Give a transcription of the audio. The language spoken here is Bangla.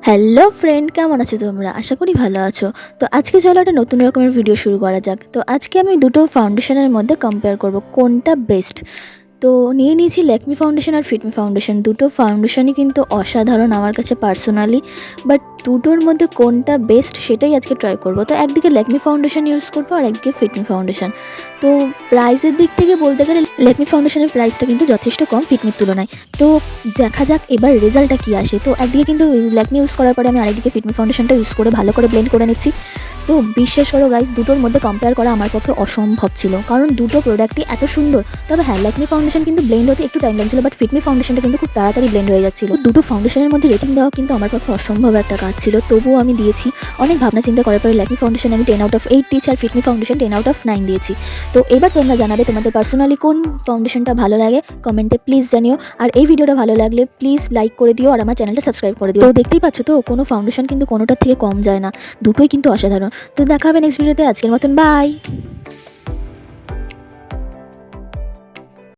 হ্যালো ফ্রেন্ড, কেমন আছো তোমরা? আশা করি ভালো আছো। তো আজকে চলো একটা নতুন রকমের ভিডিও শুরু করা যাক। তো আজকে আমি দুটো ফাউন্ডেশনের মধ্যে কম্পেয়ার করব কোনটা বেস্ট। তো নিয়ে নিয়েছি ল্যাকমি ফাউন্ডেশন আর ফিটমি ফাউন্ডেশন। দুটো ফাউন্ডেশনই কিন্তু অসাধারণ আমার কাছে পার্সোনালি। বাট দুটোর মধ্যে কোনটা বেস্ট সেটাই আজকে ট্রাই করব। তো একদিকে ল্যাকমি ফাউন্ডেশন ইউজ করবো আর একদিকে ফিটমি ফাউন্ডেশন। তো প্রাইসের দিক থেকে বলতে গেলে ল্যাকমি ফাউন্ডেশনের প্রাইসটা কিন্তু যথেষ্ট কম ফিটমির তুলনায়। তো দেখা যাক এবার রেজাল্টটা কী আসে। তো একদিকে কিন্তু ল্যাকমি ইউজ করার পরে আমি আরেকদিকে ফিটমি ফাউন্ডেশনটা ইউজ করে ভালো করে ব্লেন্ড করে নিচ্ছি। তো বিশ্বাস করো গাইজ, দুটোর মধ্যে কম্পেয়ার করা আমার পক্ষে অসম্ভব ছিল, কারণ দুটো প্রোডাক্টই এত সুন্দর। তবে হ্যাঁ, ল্যাকমি ফাউন্ডেশন কিন্তু ব্লেন্ড হতে একটু টাইম লাগছিল, বাট ফিটমি ফাউন্ডেশনটা কিন্তু খুব তাড়াতাড়ি ব্লেন্ড হয়ে যাচ্ছিল। দুটো ফাউন্ডেশনের মধ্যে রেটিং দেওয়া কিন্তু আমার পক্ষে অসম্ভব একটা কাজ ছিল, তবুও আমি দিয়েছি। অনেক ভাবনা চিন্তা করার পরে ল্যাকমি ফাউন্ডেশন আমি 10/8 দিয়েছি আর ফিটমি ফাউন্ডেশন 10/9 দিয়েছি। তো এবার তোমরা জানাবে তোমাদের পার্সোনালি কোন ফাউন্ডেশনটা ভালো লাগে, কমেন্টে প্লিজ জানিও। আর এই ভিডিওটা ভালো লাগলে প্লিজ লাইক করে দিও আর আমার চ্যানেলটা সাবস্ক্রাইব করে দিও। তো দেখতেই পাচ্ছ তো, কোনো ফাউন্ডেশন কিন্তু কোনোটার থেকে কম যায় না, দুটোই কিন্তু অসাধারণ। তো দেখা হবে নেক্সট ভিডিওতে। আজকের মতন বাই।